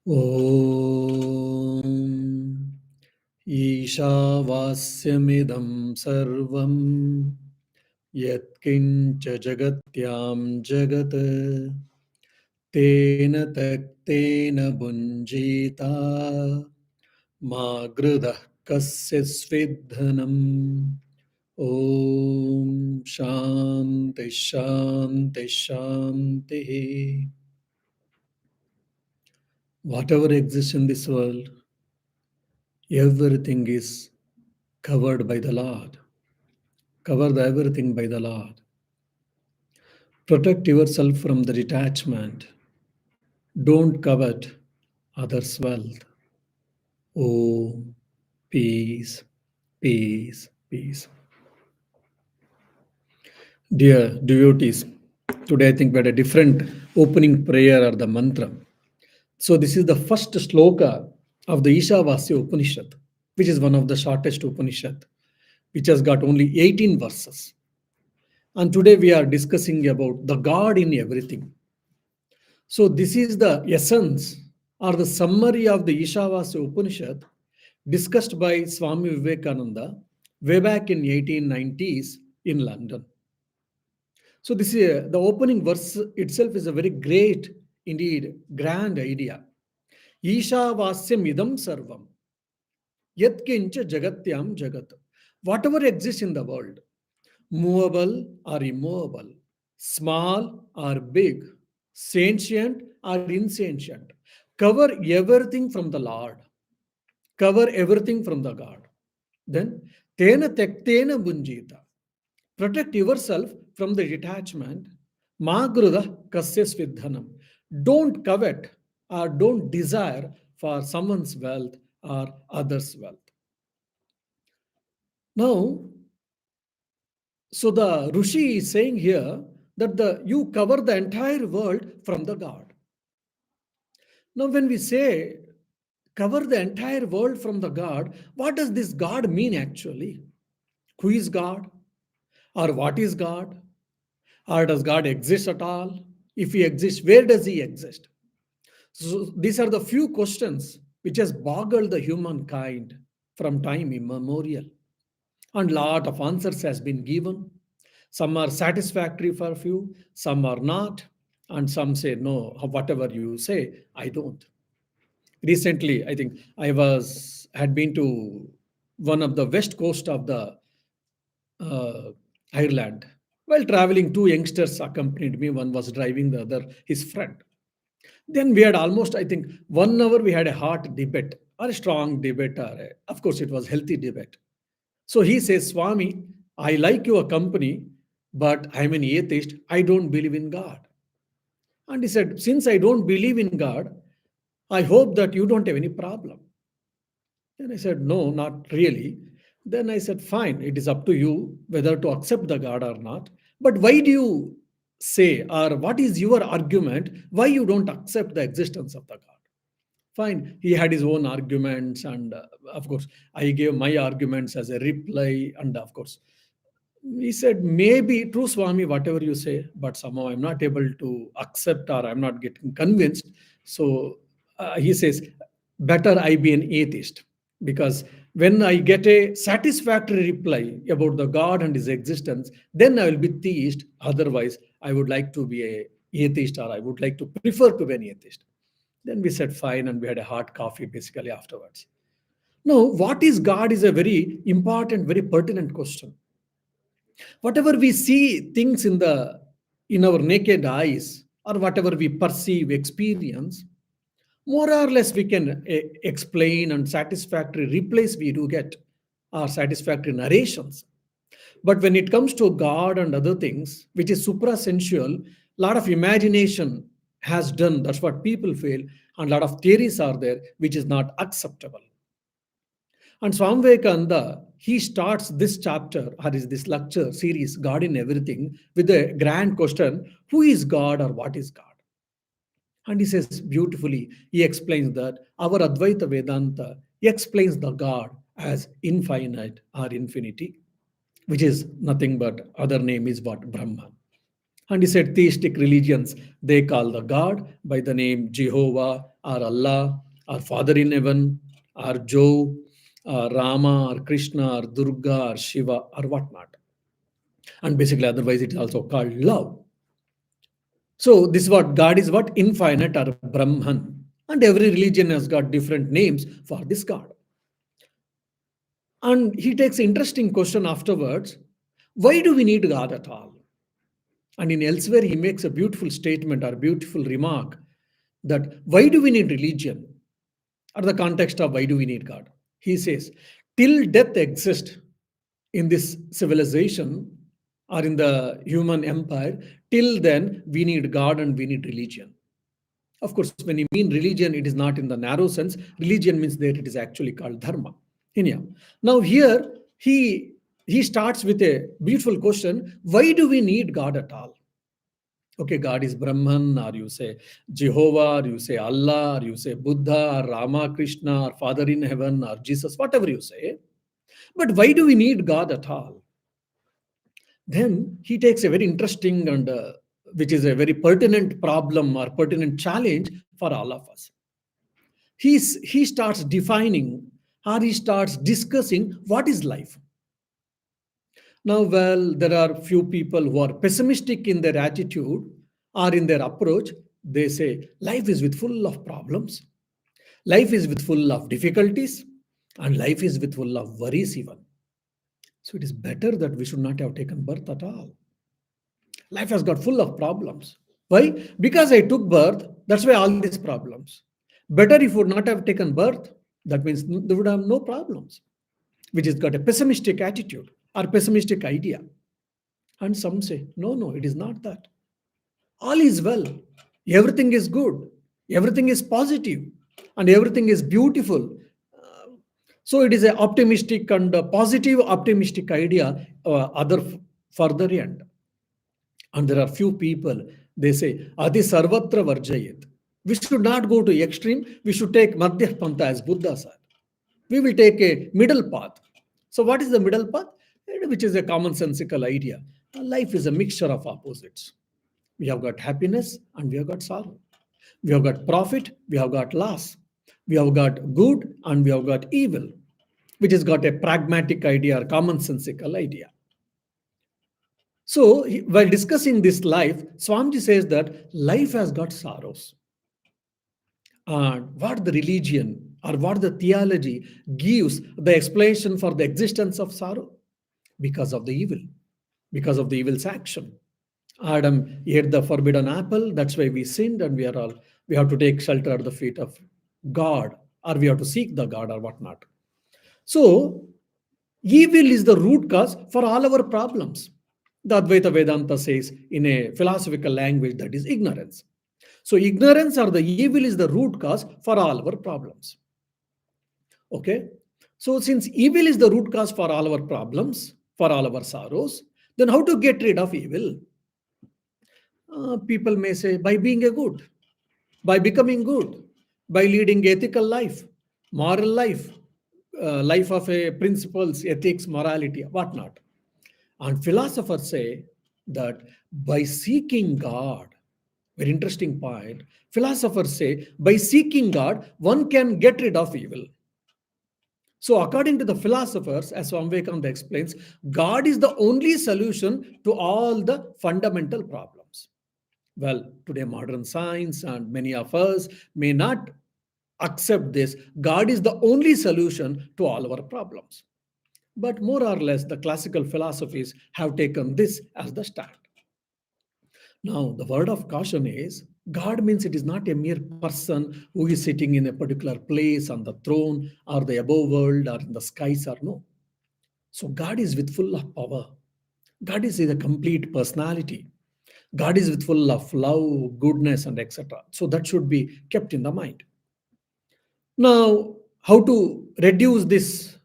ॐ ईशावास्यमिदं सर्वं यत्किञ्च जगत्यां जगत् तेन तक्तेन भुञ्जीता मा गृधः कस्य स्विद्धनम् ॐ शान्ति शान्ति शान्तिः. Whatever exists in this world, everything is covered by the Lord. Cover everything by the Lord. Protect yourself from the detachment. Don't covet others' wealth. Oh, peace, peace, peace. Dear devotees, today I think we had a different opening prayer or the mantra. So this is the first sloka of the Ishavasya Upanishad, which is one of the shortest Upanishad, which has got only 18 verses. And today we are discussing about the God in everything. So this is the essence or the summary of the Ishavasya Upanishad discussed by Swami Vivekananda way back in 1890s in London. So this is the opening verse itself is a very great, indeed grand idea. Ishavasyam idam sarvam yatkincha jagatyam jagat. Whatever exists in the world, movable or immovable, small or big, sentient or insentient, cover everything from the Lord, cover everything from the God. Then, tena tektena bunjita, protect yourself from the detachment. Magruda kasya svidhanam. Don't covet or don't desire for someone's wealth or others' wealth. Now, so the Rishi is saying here that you cover the entire world from the God. Now, when we say cover the entire world from the God, what does this God mean actually? Who is God? Or what is God? Or does God exist at all? If he exists, where does he exist? So these are the few questions which has boggled the humankind from time immemorial. And lot of answers has been given. Some are satisfactory for few, some are not, and some say no, whatever you say, I don't. Recently, I think had been to one of the west coast of the uh, Ireland. While traveling, two youngsters accompanied me. One was driving, the other his friend. Then we had almost, I think, 1 hour. We had a hot debate, or a strong debate, of course, it was healthy debate. So he says, Swami, I like your company, but I'm an atheist. I don't believe in God. And he said, since I don't believe in God, I hope that you don't have any problem. Then I said, no, not really. Then I said, fine, it is up to you whether to accept the God or not. But why do you say, or what is your argument, why you don't accept the existence of the God? Fine, he had his own arguments, and of course, I gave my arguments as a reply, and of course, he said, maybe true, Swami, whatever you say, but somehow I'm not able to accept or I'm not getting convinced. So he says, better I be an atheist, because when I get a satisfactory reply about the God and his existence, then I will be theist. Otherwise, I would like to be a atheist, or I would like to prefer to be an atheist. Then we said fine, and we had a hot coffee basically afterwards. Now, what is God is a very important, very pertinent question. Whatever we see things in our naked eyes, or whatever we perceive, experience, more or less we can explain, and satisfactory replies we do get, or satisfactory narrations. But when it comes to God and other things, which is suprasensual, a lot of imagination has done, that's what people feel, and a lot of theories are there which is not acceptable. And Swami Vivekananda, he starts this chapter, or is this lecture series, God in Everything, with a grand question, who is God or what is God? And he says beautifully, he explains that our Advaita Vedanta explains the God as infinite or infinity, which is nothing but other name is what? Brahman. And he said theistic religions, they call the God by the name Jehovah or Allah or Father in heaven or Joe or Rama or Krishna or Durga or Shiva or whatnot. And basically, otherwise, it is also called love. So this is what God is, what infinite or Brahman. And every religion has got different names for this God. And he takes an interesting question afterwards. Why do we need God at all? And in elsewhere, he makes a beautiful statement or beautiful remark that why do we need religion? Or the context of why do we need God? He says, till death exists in this civilization or in the human empire, till then we need God and we need religion. Of course, when you mean religion, it is not in the narrow sense. Religion means that it is actually called dharma. Anyhow, now here he starts with a beautiful question: why do we need God at all? Okay, God is Brahman, or you say Jehovah, or you say Allah, or you say Buddha, or Rama, Krishna, or Father in heaven, or Jesus, whatever you say. But why do we need God at all? Then he takes a very interesting and which is a very pertinent problem or pertinent challenge for all of us. He starts defining or he starts discussing what is life. Now, well, there are few people who are pessimistic in their attitude or in their approach. They say life is with full of problems, life is with full of difficulties, and life is with full of worries even. So it is better that we should not have taken birth at all. Life has got full of problems. Why? Because I took birth, that's why all these problems. Better if would not have taken birth, that means there would have no problems, which has got a pessimistic attitude or pessimistic idea. And some say, no, no, it is not that. All is well. Everything is good. Everything is positive. And everything is beautiful. So it is an optimistic and a positive optimistic idea, other further end. And there are few people, they say, Adi Sarvatra Varjayet. We should not go to extreme. We should take Madhya Pantha as Buddha said. We will take a middle path. So what is the middle path? Which is a commonsensical idea. Life is a mixture of opposites. We have got happiness and we have got sorrow. We have got profit, we have got loss. We have got good and we have got evil, which has got a pragmatic idea or commonsensical idea. So, while discussing this life, Swamiji says that life has got sorrows. And what the religion or what the theology gives the explanation for the existence of sorrow? Because of the evil, because of the evil's action. Adam ate the forbidden apple, that's why we sinned, and we have to take shelter at the feet of God, or we have to seek the God or whatnot. So, evil is the root cause for all our problems. The Advaita Vedanta says in a philosophical language that is ignorance. So, ignorance or the evil is the root cause for all our problems. Okay? So, since evil is the root cause for all our problems, for all our sorrows, then how to get rid of evil? People may say by being a good, by becoming good, by leading ethical life, moral life, life of a principles, ethics, morality, whatnot. And philosophers say that by seeking God, very interesting point. Philosophers say by seeking God, one can get rid of evil. So, according to the philosophers, as Swami Vivekananda explains, God is the only solution to all the fundamental problems. Well, today, modern science and many of us may not accept this. God is the only solution to all our problems. But more or less, the classical philosophies have taken this as the stand. Now, the word of caution is God means it is not a mere person who is sitting in a particular place on the throne or the above world or in the skies or no. So, God is with full of power. God is a complete personality. God is with full of love, goodness, and etc. So, that should be kept in the mind. Now, how to reduce this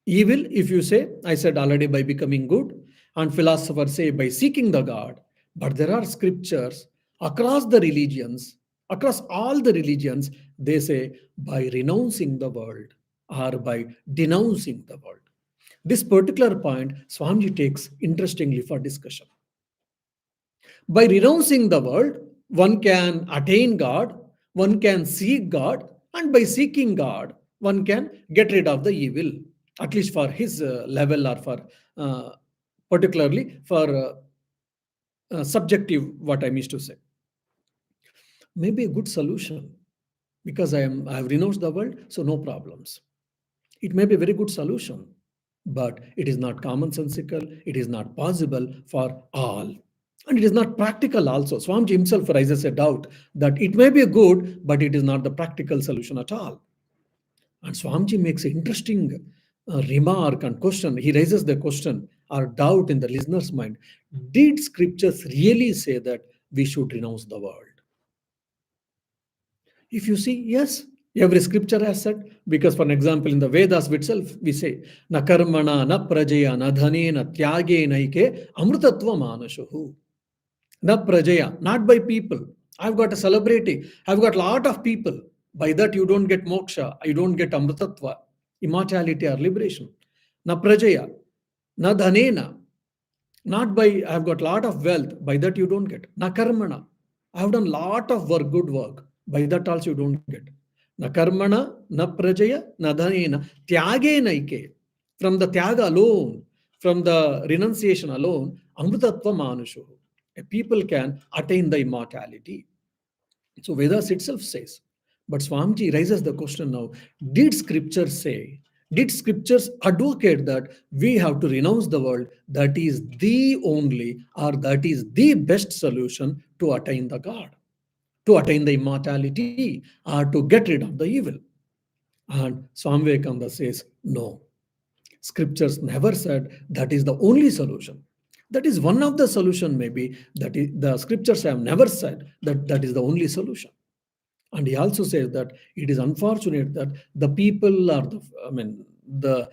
evil? If you say, I said already by becoming good, and philosophers say by seeking the God. But there are scriptures across the religions, across all the religions, they say by renouncing the world or by denouncing the world. This particular point, Swamiji takes interestingly for discussion. By renouncing the world, one can attain God, one can seek God, and by seeking God, one can get rid of the evil, at least for his level, or for uh, particularly for subjective, what I mean to say. Maybe a good solution, because I have renounced the world, so no problems. It may be a very good solution, but it is not commonsensical, it is not possible for all. And it is not practical also. Swamiji himself raises a doubt that it may be a good, but it is not the practical solution at all. And Swamiji makes an interesting remark and question. He raises the question or doubt in the listener's mind. Did scriptures really say that we should renounce the world? If you see, yes, every scripture has said, because for an example, in the Vedas itself, we say, na karmana, na prajaya, na dhane, na tyage, naike, amrutatva manashuhu. Na prajaya, not by people. I've got a celebrity, I've got a lot of people. By that, you don't get moksha, you don't get amrutatva, immortality or liberation. Na prajaya, na dhanena, not by I've got lot of wealth, by that you don't get. Na karmana, I have done lot of work, good work, by that also you don't get. Na karmana, na prajaya, na dhanena, tyage naike. From the tyaga alone, from the renunciation alone, amrutatva manushu. A people can attain the immortality. So Vedas itself says. But Swamiji raises the question now, did scripture say, did scriptures advocate that we have to renounce the world, that is the only or that is the best solution to attain the God, to attain the immortality, or to get rid of the evil? And Swami Vivekananda says, no. Scriptures never said that is the only solution. That is one of the solution maybe, that is, the scriptures have never said that that is the only solution. And he also says that it is unfortunate that the people or the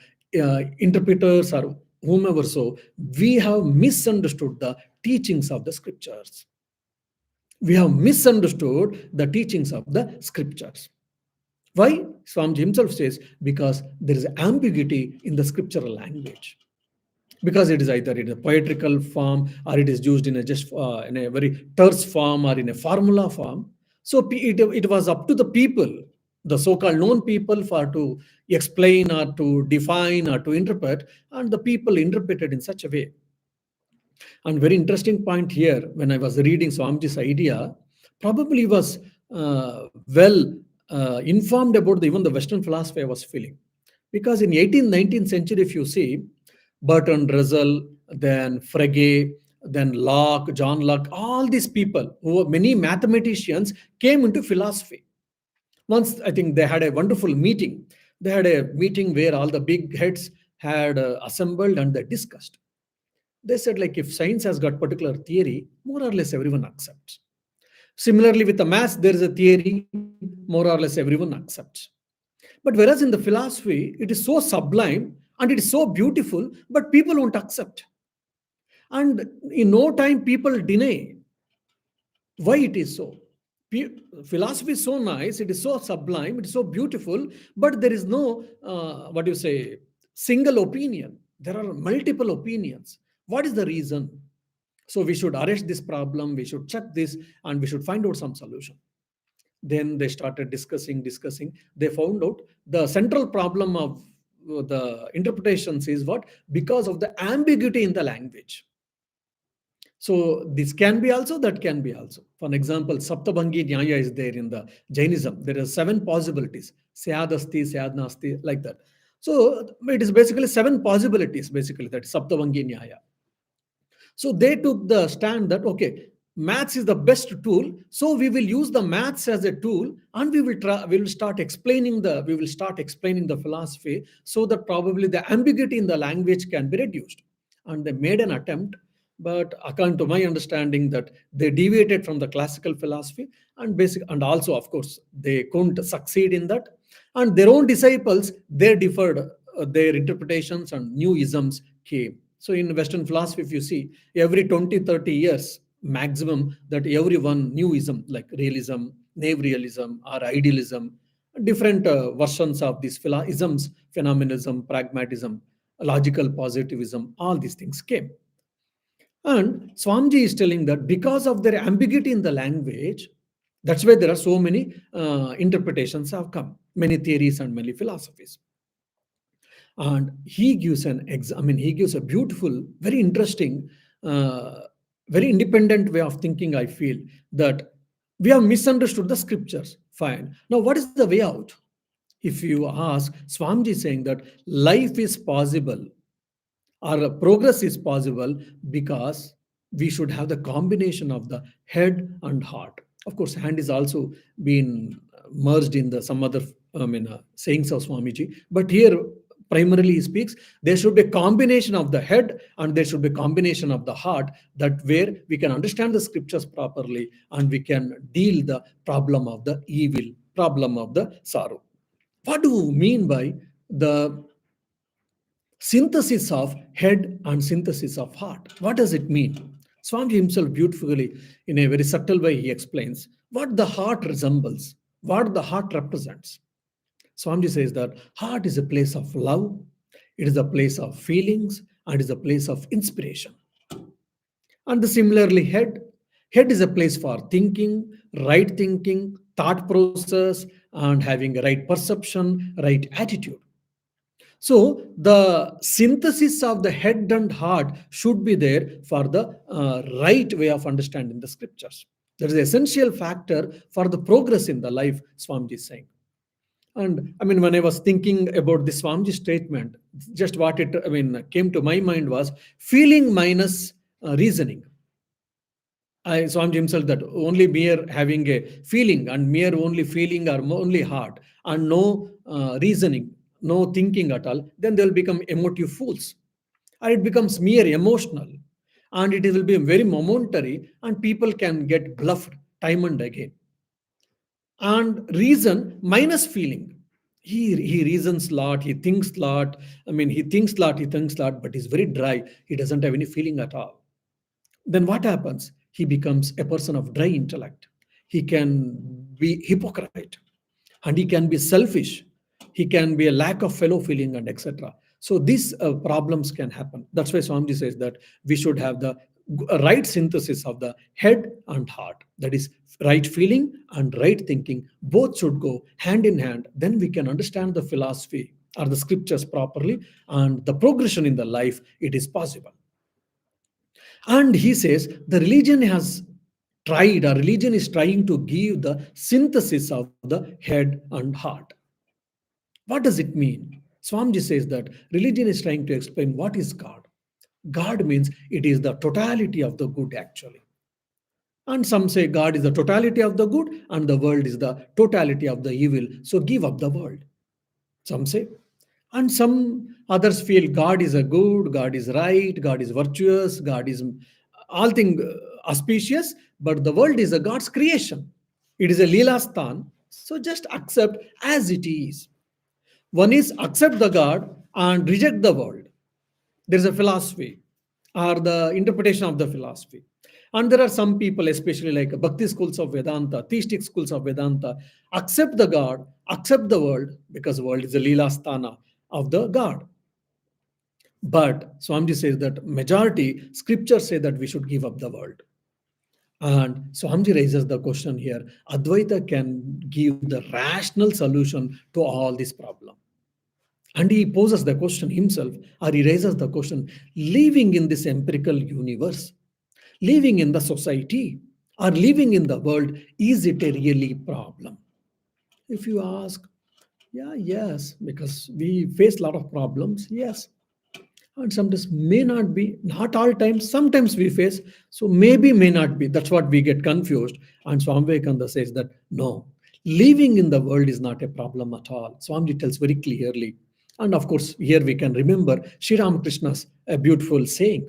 interpreters or whomever, so we have misunderstood the teachings of the scriptures. We have misunderstood the teachings of the scriptures. Why? Swamiji himself says, because there is ambiguity in the scriptural language. Because it is either in a poetical form, or it is used in a just in a very terse form, or in a formula form. So it was up to the people, the so-called known people, for to explain or to define or to interpret, and the people interpreted in such a way. And very interesting point here, when I was reading Swamiji's idea, probably was well informed about even the Western philosophy I was feeling. Because in 18th, 19th century, if you see, Bertrand Russell, then Frege, then Locke, John Locke, all these people, who were many mathematicians, came into philosophy. Once, I think they had a wonderful meeting. They had a meeting where all the big heads had assembled and they discussed. They said, like, if science has got particular theory, more or less everyone accepts. Similarly, with the maths, there is a theory, more or less everyone accepts. But whereas in the philosophy, it is so sublime and it is so beautiful, but people won't accept. And in no time, people deny why it is so. Philosophy is so nice, it is so sublime, it is so beautiful, but there is no, what do you say, single opinion. There are multiple opinions. What is the reason? So we should arrest this problem, we should check this, and we should find out some solution. Then they started discussing. They found out the central problem of the interpretations is what? Because of the ambiguity in the language. So this can be also, that can be also. For an example, Saptabhangi Nyaya is there in the Jainism. There are 7 possibilities. Syadasti, Syadnasti, like that. So it is basically 7 possibilities, basically, that is Saptabhangi Nyaya. So they took the stand that, okay, maths is the best tool, so we will use the maths as a tool, and we will start explaining the philosophy, so that probably the ambiguity in the language can be reduced. And they made an attempt, but according to my understanding, that they deviated from the classical philosophy, and also, of course, they couldn't succeed in that. And their own disciples, they differed their interpretations, and new isms came. So in Western philosophy, if you see, every 20, 30 years maximum, that every one new ism, like realism, neo-realism, or idealism, different versions of these isms, phenomenism, pragmatism, logical positivism, all these things came. And Swamiji is telling that because of their ambiguity in the language, that's why there are so many interpretations have come, many theories and many philosophies. And he gives he gives a beautiful, very interesting, uh, very independent way of thinking. I feel that we have misunderstood the scriptures. Fine. Now, what is the way out? If you ask, Swamiji is saying that life is possible or progress is possible because we should have the combination of the head and heart. Of course, hand is also been merged in the some other sayings of Swamiji, but here primarily he speaks there should be a combination of the head and there should be a combination of the heart, that where we can understand the scriptures properly and we can deal the problem of the evil, problem of the sorrow. What do you mean by the synthesis of head and synthesis of heart? What does it mean? Swami himself beautifully, in a very subtle way, he explains what the heart resembles, what the heart represents. Swamiji says that heart is a place of love, it is a place of feelings, and it is a place of inspiration. And similarly, head is a place for thinking, thought process, and having a right perception, right attitude. So the synthesis of the head and heart should be there for the right way of understanding the scriptures. That is the essential factor for the progress in the life, Swamiji is saying. And when I was thinking about this Swamiji statement, just what it came to my mind was feeling minus reasoning. Swamiji himself that only mere having a feeling and mere only feeling or only heart and no reasoning, no thinking at all, then they'll become emotive fools. Or it becomes mere emotional and it will be very momentary and people can get bluffed time and again. And reason minus feeling. He reasons a lot, he thinks a lot. He thinks a lot, but he's very dry. He doesn't have any feeling at all. Then what happens? He becomes a person of dry intellect. He can be hypocrite and he can be selfish. He can be a lack of fellow feeling and etc. So these problems can happen. That's why Swamiji says that we should have the right synthesis of the head and heart. That is right feeling and right thinking. Both should go hand in hand. Then we can understand the philosophy or the scriptures properly and the progression in the life. It is possible. And he says the religion has tried, or religion is trying to give the synthesis of the head and heart. What does it mean? Swamiji says that religion is trying to explain what is God. God means it is the totality of the good, actually. And some say God is the totality of the good and the world is the totality of the evil. So give up the world. Some say. And some others feel God is a good, God is right, God is virtuous, God is all thing auspicious, but the world is a God's creation. It is a Leela Sthan. So just accept as it is. One is accept the God and reject the world. There is a philosophy or the interpretation of the philosophy. And there are some people, especially like Bhakti schools of Vedanta, theistic schools of Vedanta, accept the God, accept the world, because the world is the Leela Sthana of the God. But Swamiji says that majority scriptures say that we should give up the world. And Swamiji raises the question here, Advaita can give the rational solution to all this problem. And he poses the question himself, or he raises the question, living in this empirical universe, living in the society, or living in the world, is it a really problem? If you ask, yeah, yes, because we face a lot of problems, yes. And sometimes may not be, not all times, sometimes we face, so maybe may not be. That's what we get confused. And Swami Vivekananda says that no, living in the world is not a problem at all. Swami tells very clearly. And of course, here we can remember Sri Ramakrishna's a beautiful saying.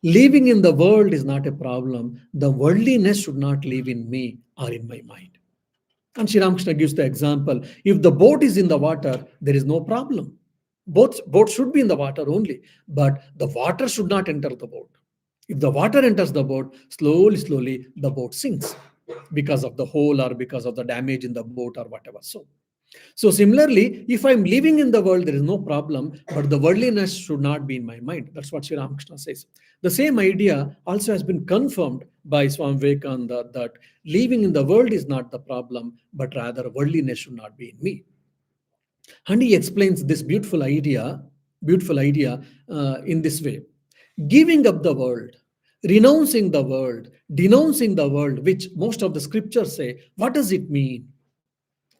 Living in the world is not a problem. The worldliness should not live in me or in my mind. And Sri Ramakrishna gives the example. If the boat is in the water, there is no problem. Boats should be in the water only, but the water should not enter the boat. If the water enters the boat, slowly the boat sinks because of the hole or because of the damage in the boat or whatever. So So, similarly, if I'm living in the world, there is no problem, but the worldliness should not be in my mind. That's what Sri Ramakrishna says. The same idea also has been confirmed by Swami Vivekananda that living in the world is not the problem, but rather worldliness should not be in me. And he explains this beautiful idea in this way: giving up the world, renouncing the world, denouncing the world, which most of the scriptures say. What does it mean?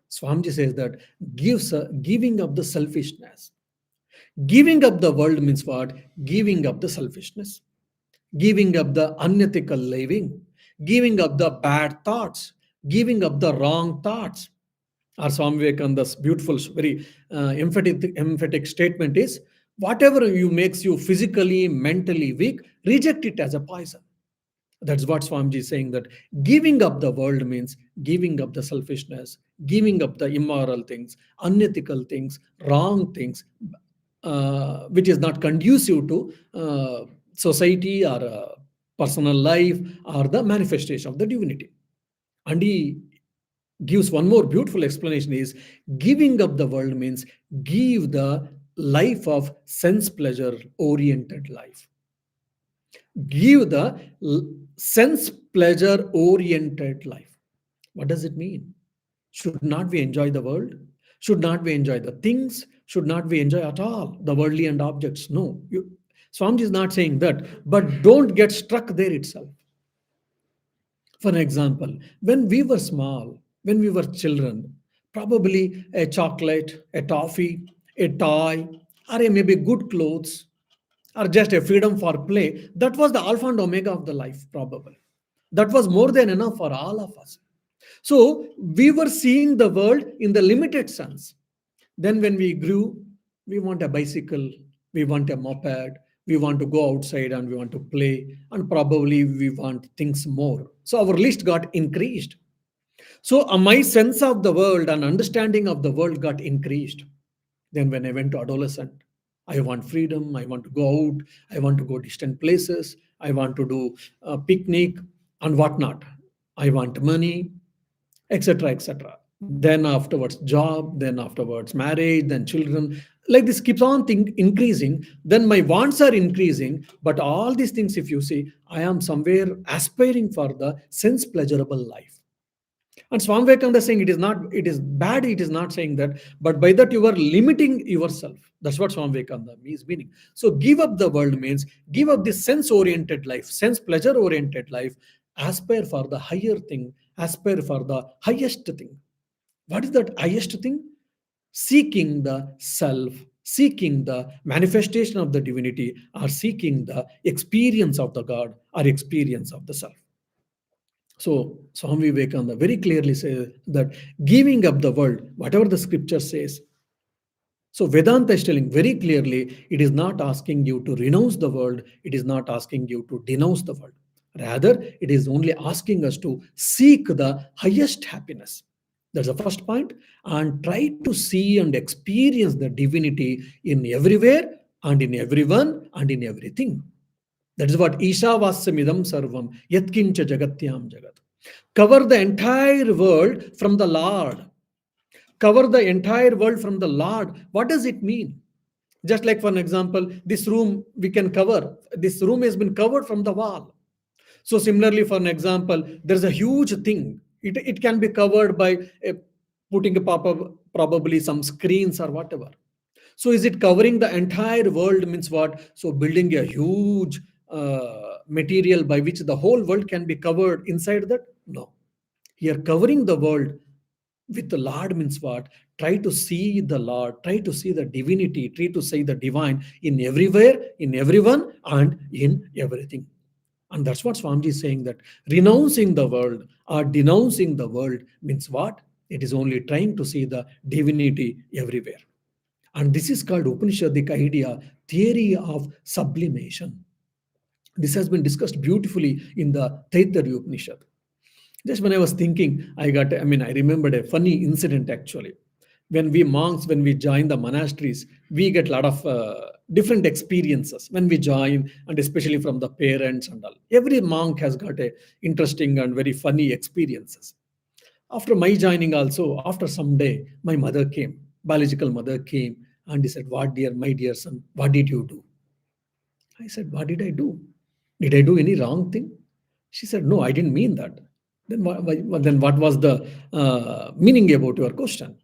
Swamiji says that giving up the selfishness. Giving up the world means what? Giving up the selfishness, giving up the unethical living, giving up the bad thoughts, giving up the wrong thoughts. Our Swami Vivekananda's beautiful, very emphatic statement is: whatever you makes you physically, mentally weak, reject it as a poison. That's what Swamiji is saying, that giving up the world means giving up the selfishness, giving up the immoral things, unethical things, wrong things, which is not conducive to society or personal life or the manifestation of the divinity. And he gives one more beautiful explanation is: giving up the world means give the life of sense pleasure oriented life. Give the sense pleasure oriented life. What does it mean? Should not we enjoy the world? Should not we enjoy the things? Should not we enjoy at all the worldly and objects? No. Swamiji is not saying that, but don't get stuck there itself. For an example, when we were small, when we were children, probably a chocolate, a toffee, a toy, or a maybe good clothes, or just a freedom for play, that was the alpha and omega of the life, probably. That was more than enough for all of us. So we were seeing the world in the limited sense. Then when we grew, we want a bicycle, we want a moped, we want to go outside and we want to play, and probably we want things more. So our list got increased. So my sense of the world and understanding of the world got increased. Then when I went to adolescent, I want freedom, I want to go out, I want to go distant places, I want to do a picnic and whatnot. I want money, etc., etc. Then afterwards job, then afterwards marriage, then children. Like this keeps on increasing. Then my wants are increasing. But all these things, if you see, I am somewhere aspiring for the sense pleasurable life. And Swami Vivekananda is saying it is not, it is bad, it is not saying that, but by that you are limiting yourself. That's what Swami Vivekananda is meaning. So give up the world means give up this sense-oriented life, sense pleasure-oriented life, aspire for the higher thing, aspire for the highest thing. What is that highest thing? Seeking the self, seeking the manifestation of the divinity, or seeking the experience of the God or experience of the self. So Swami Vivekananda very clearly says that giving up the world, whatever the scripture says. So Vedanta is telling very clearly, it is not asking you to renounce the world, it is not asking you to denounce the world. Rather, it is only asking us to seek the highest happiness. That's the first point. And try to see and experience the divinity in everywhere and in everyone and in everything. That is what Ishavasya sarvam yatkincha jagatyam jagat. Cover the entire world from the Lord. Cover the entire world from the Lord. What does it mean? Just like, for an example, this room we can cover. This room has been covered from the wall. So similarly, for an example, there's a huge thing. It can be covered by putting a pop-up, probably some screens or whatever. So is it covering the entire world means what? So building a huge material by which the whole world can be covered inside that? No. Here covering the world with the Lord means what? Try to see the Lord, try to see the divinity, try to see the divine in everywhere, in everyone, and in everything. And that's what Swamiji is saying, that renouncing the world or denouncing the world means what? It is only trying to see the divinity everywhere. And this is called Upanishadic idea, theory of sublimation. This has been discussed beautifully in the Taittiriya Upanishad. Just when I was thinking, I remembered a funny incident actually. When we monks, when we join the monasteries, we get a lot of different experiences when we join, and especially from the parents and all. Every monk has got a interesting and very funny experiences. After my joining also, after some day, my mother came, biological mother came, and he said, "What, dear, my dear son, what did you do?" I said, "What did I do? Did I do any wrong thing?" She said, "No, I didn't mean that." Then what was the meaning about your question?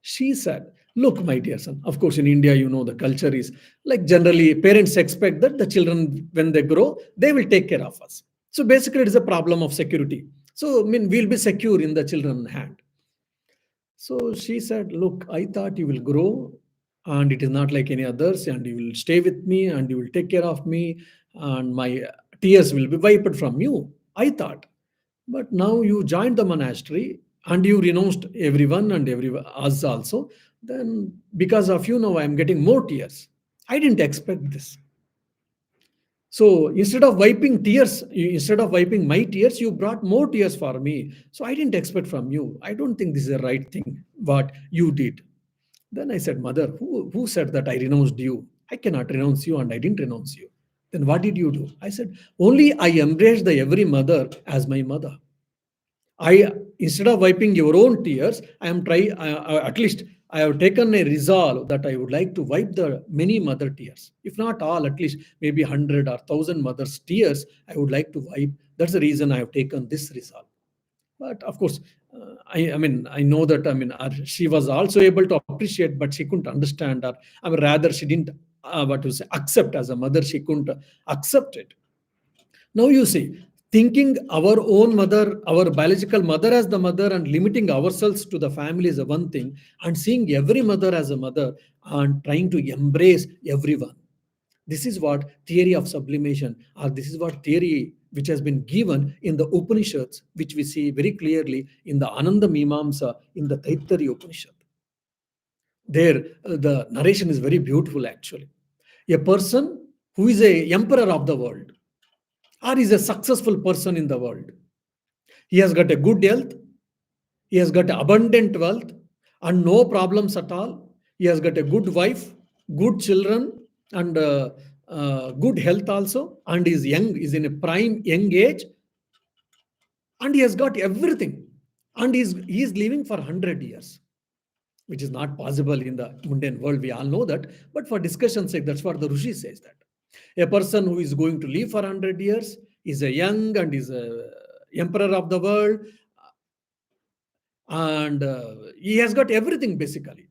She said, "Look, my dear son, of course, in India, the culture is like generally parents expect that the children, when they grow, they will take care of us. So basically, it is a problem of security. So, I mean, we'll be secure in the children's hand." So she said, "Look, I thought you will grow and it is not like any others, and you will stay with me and you will take care of me, and my tears will be wiped from you. I thought. But now you joined the monastery and you renounced everyone and us also. Then because of you, now I am getting more tears. I didn't expect this. So instead of wiping my tears, you brought more tears for me. So I didn't expect from you. I don't think this is the right thing, what you did." Then I said, "Mother, who said that I renounced you? I cannot renounce you and I didn't renounce you. Then what did you do?" I said, "Only I embraced the every mother as my mother. I Instead of wiping your own tears, I am trying. At least I have taken a resolve that I would like to wipe the many mother tears. If not all, at least maybe 100 or 1,000 mothers' tears. I would like to wipe. That's the reason I have taken this resolve." But of course, I mean, I know that. I mean, she was also able to appreciate, but she couldn't understand, or I mean, rather, she didn't. What to say? Accept as a mother, she couldn't accept it. Now you see, thinking our own mother, our biological mother as the mother, and limiting ourselves to the family is a one thing, and seeing every mother as a mother and trying to embrace everyone. This is what theory of sublimation, or this is what theory which has been given in the Upanishads, which we see very clearly in the Ananda Mimamsa in the Taittiriya Upanishad. There, the narration is very beautiful actually. A person who is a emperor of the world, or is a successful person in the world. He has got a good health, he has got abundant wealth, and no problems at all. He has got a good wife, good children, and good health also, and is young, is in a prime young age, and he has got everything, and he is living for 100 years, which is not possible in the mundane world. We all know that, but for discussion's sake, that's what the Rishi says that. A person who is going to live for 100 years is a young and is a emperor of the world, and he has got everything basically,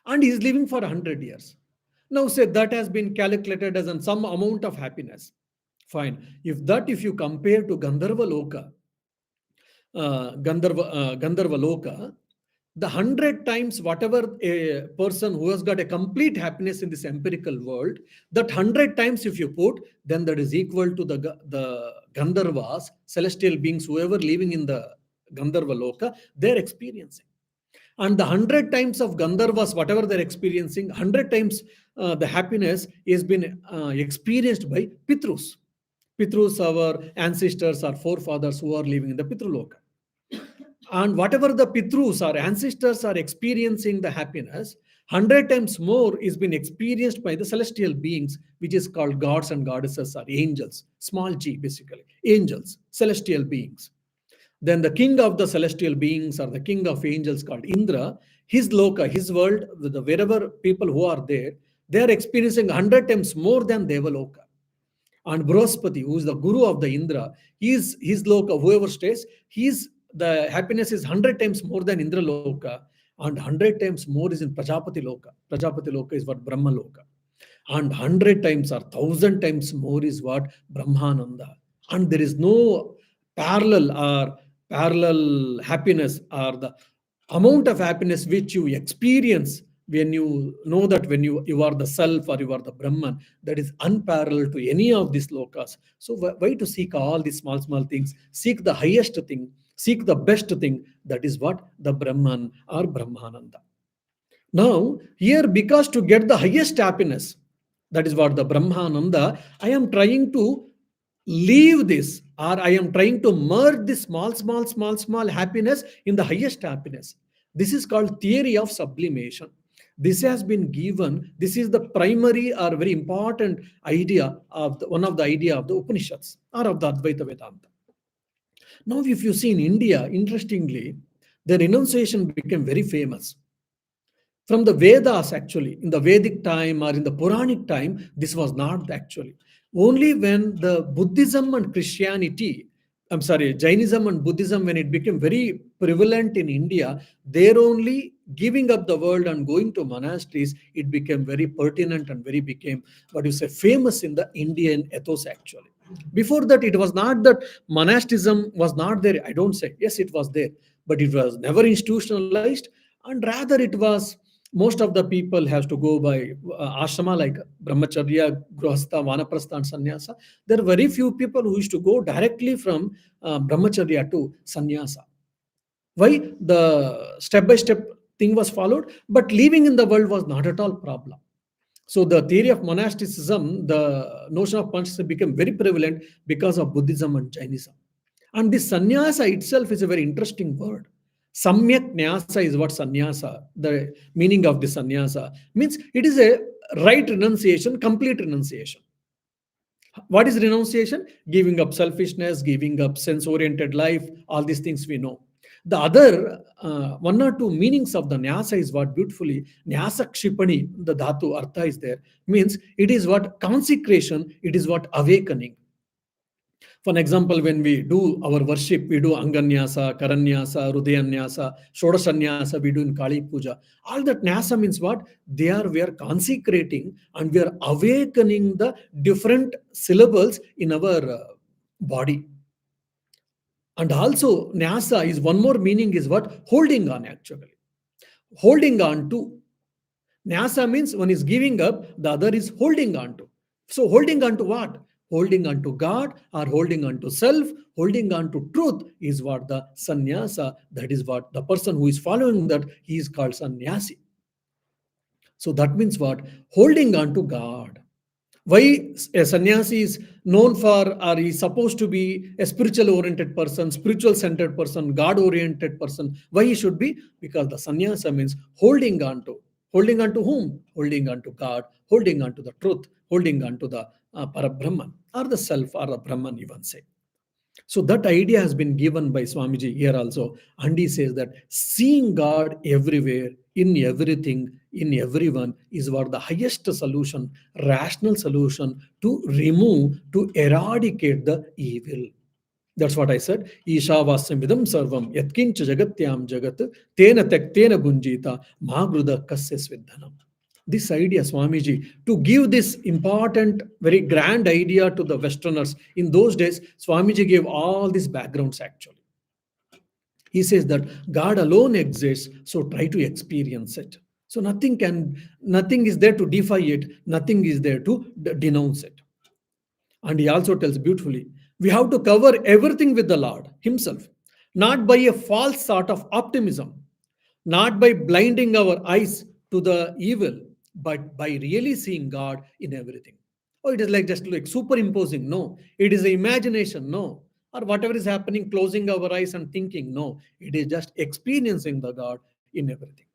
and he is living for 100 years. Now say that has been calculated as some amount of happiness. Fine. If you compare to Gandharva Loka, Gandharva Loka, the 100 times whatever a person who has got a complete happiness in this empirical world, that 100 times if you put, then that is equal to the Gandharvas, celestial beings, whoever living in the Gandharva Loka, they're experiencing. And the 100 times of Gandharvas, whatever they're experiencing, 100 times the happiness has been experienced by Pitrus. Pitrus, our ancestors, our forefathers who are living in the Pitraloka. And whatever the Pitrus, our ancestors, are experiencing the happiness, 100 times more is been experienced by the celestial beings, which is called gods and goddesses or angels, small g basically, angels, celestial beings. Then the king of the celestial beings or the king of angels called Indra, his loka, his world, wherever people who are there, they are experiencing 100 times more than Devaloka. And Brahaspati, who is the guru of the Indra, his loka, whoever stays, the happiness is 100 times more than Indra loka, and 100 times more is in Prajapati loka. Prajapati loka is what Brahma loka, and 100 times or 1,000 times more is what Brahmananda. And there is no parallel happiness, or the amount of happiness which you experience when you know that when you are the self or you are the Brahman, that is unparalleled to any of these lokas. So why to seek all these small things? Seek the highest thing, seek the best thing. That is what the Brahman or Brahmananda. Now, here, because to get the highest happiness, that is what the Brahmananda, I am trying to leave this, or I am trying to merge this small happiness in the highest happiness. This is called theory of sublimation. This has been given, this is the primary or very important idea of one of the idea of the Upanishads or of the Advaita Vedanta. Now, if you see in India, interestingly, the renunciation became very famous. From the Vedas, actually, in the Vedic time or in the Puranic time, this was not actually. Only when the Buddhism and Christianity, I'm sorry, Jainism and Buddhism, when it became very prevalent in India, there only giving up the world and going to monasteries, it became very pertinent and very became, what you say, famous in the Indian ethos actually. Before that, it was not that monasticism was not there. I don't say, yes, it was there, but it was never institutionalized, and rather it was most of the people has to go by ashrama like brahmacharya, grihastha, vanaprastha, and sannyasa. There are very few people who used to go directly from brahmacharya to sannyasa. Why? The step by step thing was followed, but living in the world was not at all problem. So the theory of monasticism, the notion of monasticism became very prevalent because of Buddhism and Jainism. And this sannyasa itself is a very interesting word. Samyak nyasa is what sannyasa, the meaning of the sannyasa means it is a right renunciation, complete renunciation. What is renunciation? Giving up selfishness, giving up sense oriented life, all these things we know. The other one or two meanings of the nyasa is what beautifully nyasa kshipani, the dhatu artha is there, means it is what consecration, it is what awakening. For example, when we do our worship, we do Anganyasa, Karanyasa, Rudayanyasa, Shodasanyasa, we do in Kali Puja. All that Nyasa means what? We are consecrating and we are awakening the different syllables in our body. And also, Nyasa is one more meaning is what? Holding on actually. Holding on to. Nyasa means one is giving up, the other is holding on to. So, holding on to what? Holding on to God or holding on to self, holding on to truth is what the sannyasa, that is what the person who is following that, he is called sannyasi. So, that means what? Holding on to God. Why a sannyasi is known for or is supposed to be a spiritual oriented person, spiritual centered person, God oriented person? Why he should be? Because the sannyasa means holding on to. Holding on to whom? Holding on to God, holding on to the truth, holding on to the Parabrahman or the self or the Brahman, even say. So that idea has been given by Swamiji here also. And he says that seeing God everywhere, in everything, in everyone is what the highest solution, rational solution to remove, to eradicate the evil. That's what I said. Ishavasya sarvam yatkincha jagatyam jagat tena tektena gunjita magruda kasya svidhanam. This idea, Swamiji, to give this important, very grand idea to the Westerners. In those days, Swamiji gave all these backgrounds actually. He says that God alone exists, so try to experience it. So nothing is there to defy it, nothing is there to denounce it. And he also tells beautifully, we have to cover everything with the Lord Himself, not by a false sort of optimism, not by blinding our eyes to the evil, but by really seeing God in everything. Oh, it is like just like superimposing. No, it is the imagination. No, or whatever is happening, closing our eyes and thinking. No, it is just experiencing the God in everything.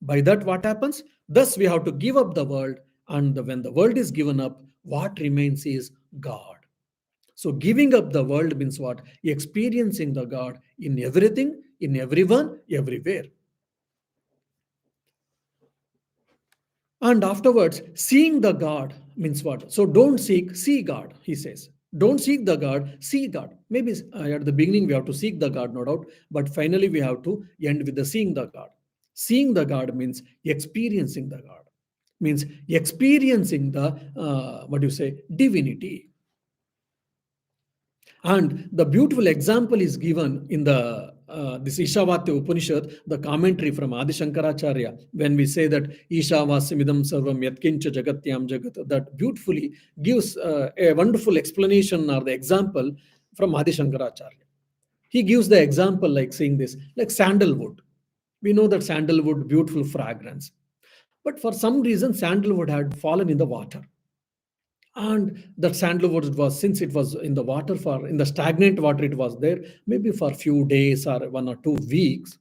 By that, what happens? Thus, we have to give up the world, and when the world is given up, what remains is God. So, giving up the world means what? Experiencing the God in everything, in everyone, everywhere. And afterwards, seeing the God means what? So don't seek, see God, he says. Don't seek the God, see God. Maybe at the beginning we have to seek the God, no doubt, but finally we have to end with the seeing the God. Seeing the God means experiencing the God, means experiencing the, what do you say, divinity. And the beautiful example is given in the this Ishavatya Upanishad, the commentary from Adi Shankaracharya, when we say that Ishavasimidam Sarvam Yatkincha Jagatyam Jagat, that beautifully gives a wonderful explanation or the example from Adi Shankaracharya. He gives the example like saying this, like sandalwood. We know that sandalwood, beautiful fragrance. But for some reason, sandalwood had fallen in the water, and that sandalwood was, since it was in the water, for in the stagnant water it was there maybe for few days or 1 or 2 weeks,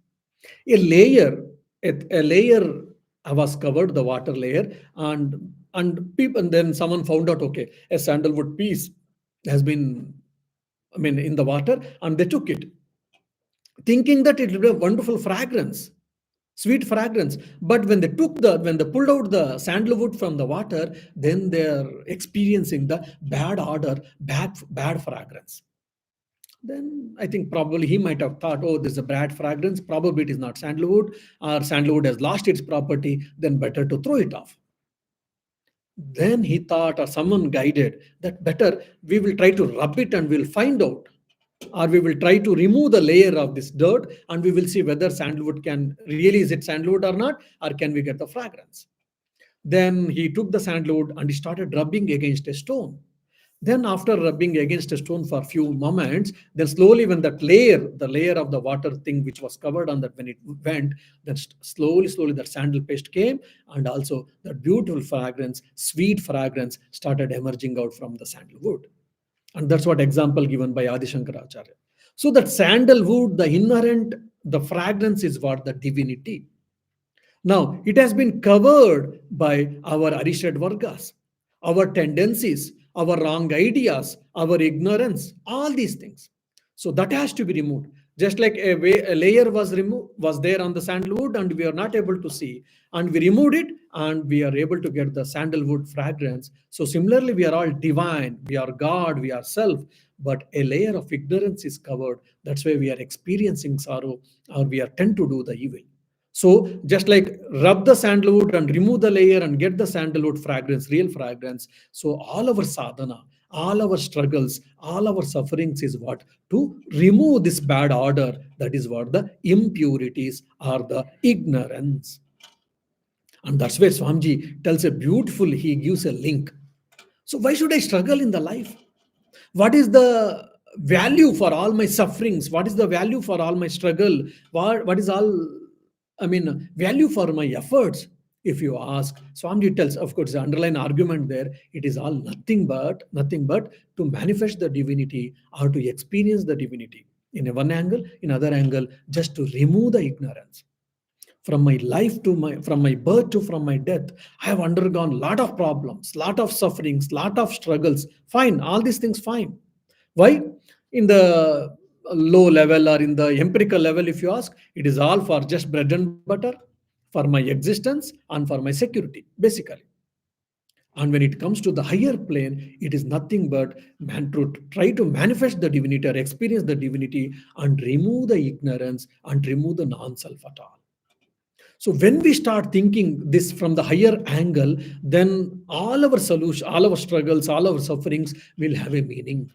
a layer, a layer was covered, the water layer, and people, and then someone found out, okay, a sandalwood piece has been I mean, in the water, and they took it, thinking that it will be a wonderful fragrance, sweet fragrance. But when they pulled out the sandalwood from the water, then they are experiencing the bad odor, bad fragrance. Then I think probably he might have thought, oh, this is a bad fragrance. Probably it is not sandalwood, or sandalwood has lost its property. Then better to throw it off. Then he thought, or someone guided, that better we will try to rub it and we'll find out, or we will try to remove the layer of this dirt and we will see whether sandalwood can really, is it sandalwood or not, or can we get the fragrance. Then he took the sandalwood and he started rubbing against a stone. Then after rubbing against a stone for a few moments, then slowly when that layer, the layer of the water thing which was covered on that, when it went, then slowly that sandal paste came, and also that beautiful fragrance, sweet fragrance started emerging out from the sandalwood. And that's what example given by Adi Shankaracharya. So that sandalwood, the inherent, the fragrance is what the divinity. Now, it has been covered by our Arishad Vargas, our tendencies, our wrong ideas, our ignorance, all these things. So that has to be removed. Just like a layer was removed, was there on the sandalwood, and we are not able to see, and we removed it, and we are able to get the sandalwood fragrance. So similarly, we are all divine, we are God, we are self, but a layer of ignorance is covered. That's why we are experiencing sorrow, or we are tend to do the evil. So just like rub the sandalwood and remove the layer and get the sandalwood fragrance, real fragrance. So all our sadhana, all our struggles, all our sufferings is what? To remove this bad order. That is what the impurities are, the ignorance. And that's where Swamiji tells a beautiful, he gives a link. So why should I struggle in the life? What is the value for all my sufferings? What is the value for all my struggle? What is all, I mean, value for my efforts? If you ask, Swami tells, of course, the underlying argument there, it is all nothing but to manifest the divinity or to experience the divinity. In one angle, in other angle, just to remove the ignorance. From my life to my, from my birth to from my death, I have undergone lot of problems, lot of sufferings, lot of struggles. Fine, all these things fine. Why? In the low level or in the empirical level, if you ask, it is all for just bread and butter, for my existence and for my security, basically. And when it comes to the higher plane, it is nothing but man to try to manifest the divinity or experience the divinity and remove the ignorance and remove the non-self at all. So when we start thinking this from the higher angle, then all our solution, all our struggles, all our sufferings will have a meaning.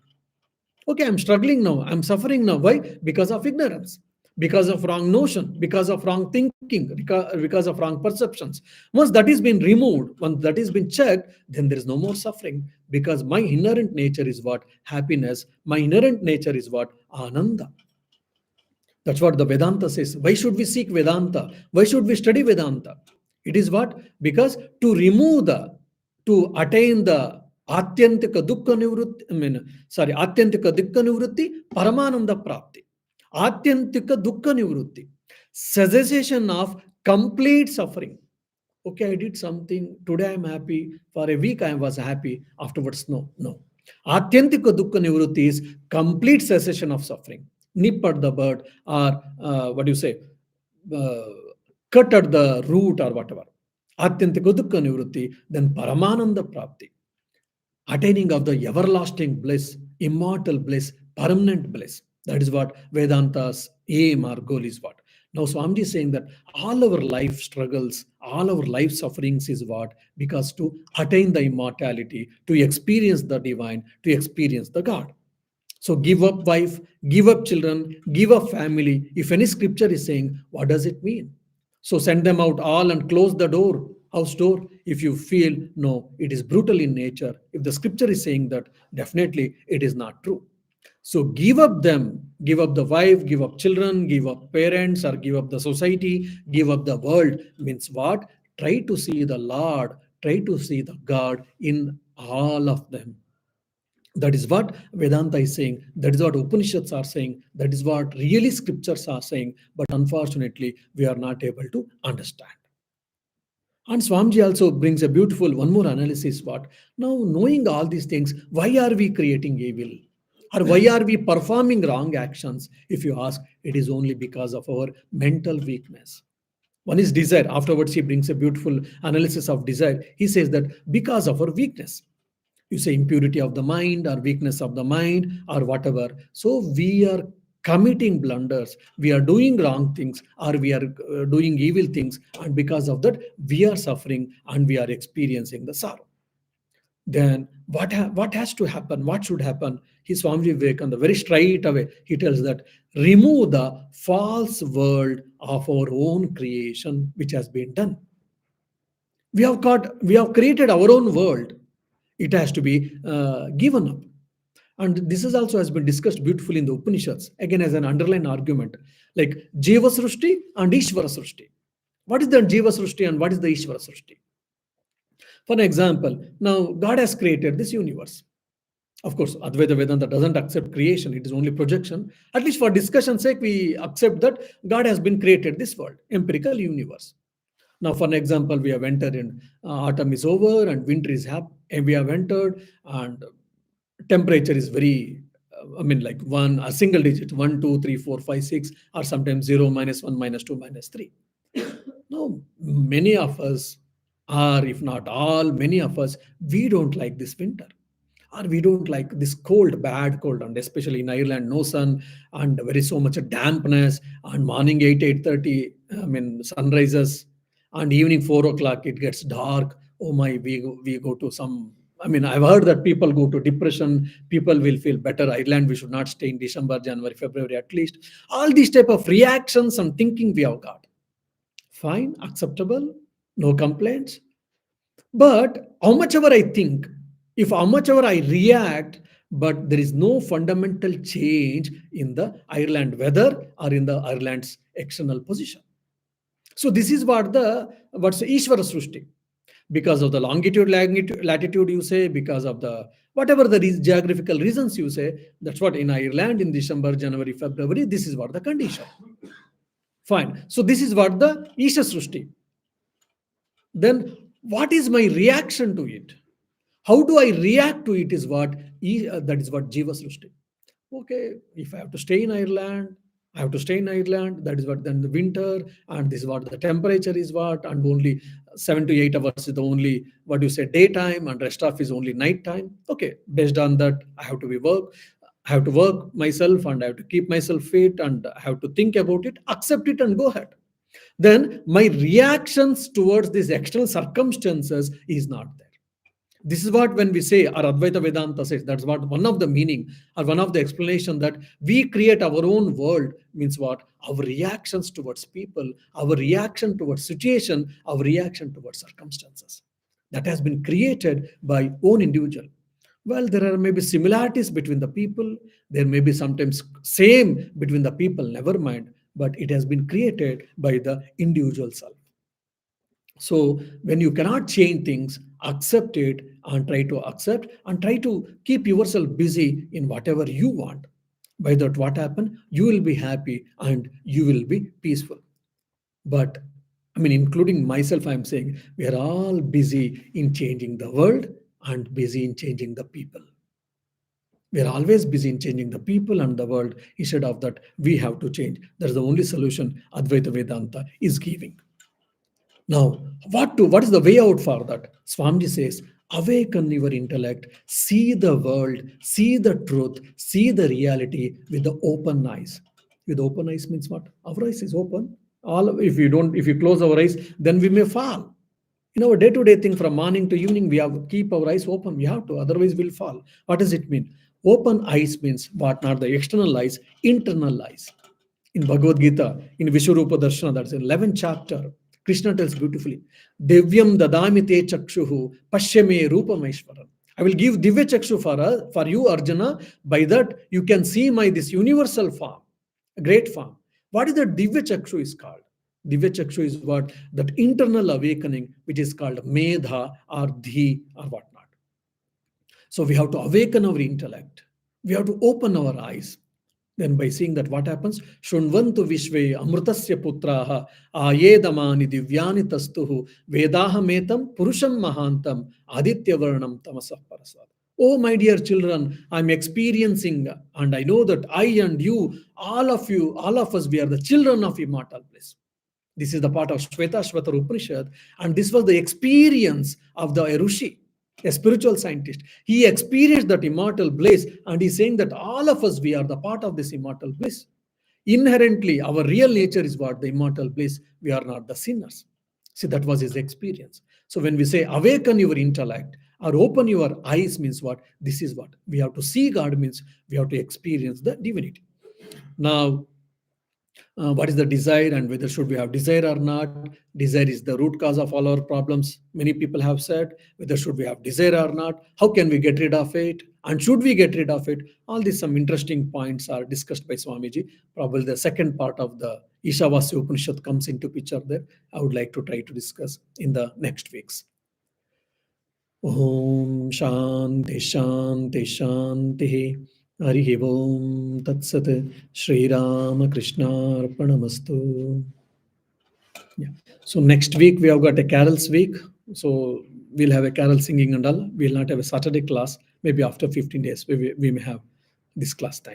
Okay, I'm struggling now, I'm suffering now. Why? Because of ignorance, because of wrong notion, because of wrong thinking, because of wrong perceptions. Once that is been removed, once that is been checked, then there is no more suffering, because my inherent nature is what? Happiness. My inherent nature is what? Ananda. That's what the Vedanta says. Why should we seek Vedanta? Why should we study Vedanta? It is what? Because to remove the, to attain the Atyantika Dukkha Nivrutti, Atyantika Dukkha Nivrutti, Paramananda Prapti. Atyantika Dukkha Nivrutti. Cessation of complete suffering. Okay, I did something, today I'm happy, for a week I was happy, afterwards, no. Atyantika Dukkha Nivrutti is complete cessation of suffering. Nip at the bud, or what do you say, uh, cut at the root or whatever. Atyantika Dukkha Nivrutti, then Paramananda Prapti, attaining of the everlasting bliss, immortal bliss, permanent bliss. That is what Vedanta's aim or goal is what. Now Swamiji is saying that all our life struggles, all our life sufferings is what? Because to attain the immortality, to experience the divine, to experience the God. So give up wife, give up children, give up family. If any scripture is saying, what does it mean? So send them out all and close the door, house door. If you feel, no, it is brutal in nature. If the scripture is saying that, definitely it is not true. So give up them, give up the wife, give up children, give up parents, or give up the society, give up the world. Means what? Try to see the Lord, try to see the God in all of them. That is what Vedanta is saying. That is what Upanishads are saying. That is what really scriptures are saying. But unfortunately, we are not able to understand. And Swamiji also brings a beautiful one more analysis. What? Now, knowing all these things, why are we creating evil? Or why are we performing wrong actions? If you ask, it is only because of our mental weakness. One is desire. Afterwards, he brings a beautiful analysis of desire. He says that because of our weakness, you say impurity of the mind or weakness of the mind or whatever. So we are committing blunders, we are doing wrong things, or we are doing evil things, and because of that, we are suffering and we are experiencing the sorrow. Then what has to happen? What should happen? He Swami Vivekananda very straight away he tells that remove the false world of our own creation which has been done. We have created our own world. It has to be given up. And this is also has been discussed beautifully in the Upanishads, again as an underlying argument, like Jiva Srushti and Ishvara Srushti. What is the Jiva Srushti and what is the Ishvara Srushti? For an example, now God has created this universe. Of course, Advaita Vedanta doesn't accept creation, it is only projection. At least for discussion's sake, we accept that God has been created this world, empirical universe. Now, for an example, we have entered in autumn is over and winter is happening, and we have entered and temperature is very, I mean, like one, a single digit, 1, 2, 3, 4, 5, 6, or sometimes 0, -1, -2, -3. No, many of us are, if not all, many of us, we don't like this winter, or we don't like this cold, bad cold, and especially in Ireland, no sun and very so much dampness, and morning 8, 8:30, I mean, sunrises, and evening 4 o'clock, it gets dark. Oh my, we go to some, I mean, I've heard that people go to depression, people will feel better. Ireland, we should not stay in December, January, February at least. All these type of reactions and thinking we have got. Fine, acceptable, no complaints. But how much ever I think, if how much ever I react, but there is no fundamental change in the Ireland weather or in the Ireland's external position. So this is what's Ishvara Srushti. Because of the longitude, latitude, you say, because of the whatever the geographical reasons you say, that's what in Ireland in December, January, February, this is what the condition. Fine. So this is what the Isha Srushti. Then what is my reaction to it? How do I react to it is what that is what Jiva Srushti. Okay, if I have to stay in Ireland, I have to stay in Ireland. That is what then the winter, and this is what the temperature is what, and only 7 to 8 hours is the only what you say daytime, and rest of is only night time. Okay, based on that, I have to be work. I have to work myself, and I have to keep myself fit, and I have to think about it, accept it, and go ahead. Then my reactions towards these external circumstances is not there. This is what when we say, or Advaita Vedanta says, that's what one of the meaning or one of the explanation that we create our own world means what? Our reactions towards people, our reaction towards situation, our reaction towards circumstances. That has been created by own individual. Well, there are maybe similarities between the people. There may be sometimes same between the people, never mind. But it has been created by the individual self. So when you cannot change things, accept it and try to accept and try to keep yourself busy in whatever you want. By that, what happen? You will be happy and you will be peaceful. But I mean, including myself, I'm saying we are all busy in changing the world and busy in changing the people. We are always busy in changing the people and the world. Instead of that, we have to change. That's the only solution Advaita Vedanta is giving. Now, what is the way out for that? Swamiji says, awaken your intellect, see the world, see the truth, see the reality with the open eyes. With open eyes means what? Our eyes is open. All if you close our eyes, then we may fall. In our day-to-day thing from morning to evening, we have to keep our eyes open. We have to, otherwise we'll fall. What does it mean? Open eyes means what? Not the external eyes, internal eyes. In Bhagavad Gita, in Vishwarupa Darshana, that's in 11th chapter, Krishna tells beautifully, Devyam dadami te chakshuhu pashyame rupameshwaram. I will give divya chakshu for you, Arjuna. By that, you can see my this universal form, a great form. What is that divya chakshu is called? Divya chakshu is what? That internal awakening, which is called medha or dhi or whatnot. So we have to awaken our intellect. We have to open our eyes. Then by seeing that, what happens? Shunvantu vishve amrutasya putraha ayedamani divyani tastuhu vedahametam purusham mahantam aditya varnam tamasah parasad. Oh, my dear children, I'm experiencing, and I know that I and you, all of us, we are the children of immortal bliss. This is the part of Shvetashvatara Upanishad, and this was the experience of the Rishi, a spiritual scientist. He experienced that immortal bliss, and he's saying that all of us, we are the part of this immortal bliss. Inherently, our real nature is what? The immortal bliss. We are not the sinners. See, that was his experience. So when we say awaken your intellect or open your eyes means what? This is what? We have to see God means we have to experience the divinity. Now, what is the desire and whether should we have desire or not? Desire is the root cause of all our problems. Many people have said whether should we have desire or not, how can we get rid of it, and should we get rid of it? All these some interesting points are discussed by Swamiji. Probably the second part of the Ishavasya Upanishad comes into picture there. I would like to try to discuss in the next weeks. Om Shanti Shanti Shanti. Harihi Om Tat Sat. Shri Rama Krishna Arpanamastu. Yeah. So next week we have got a carols week. So we'll have a carol singing and all. We'll not have a Saturday class. Maybe after 15 days we may have this class time.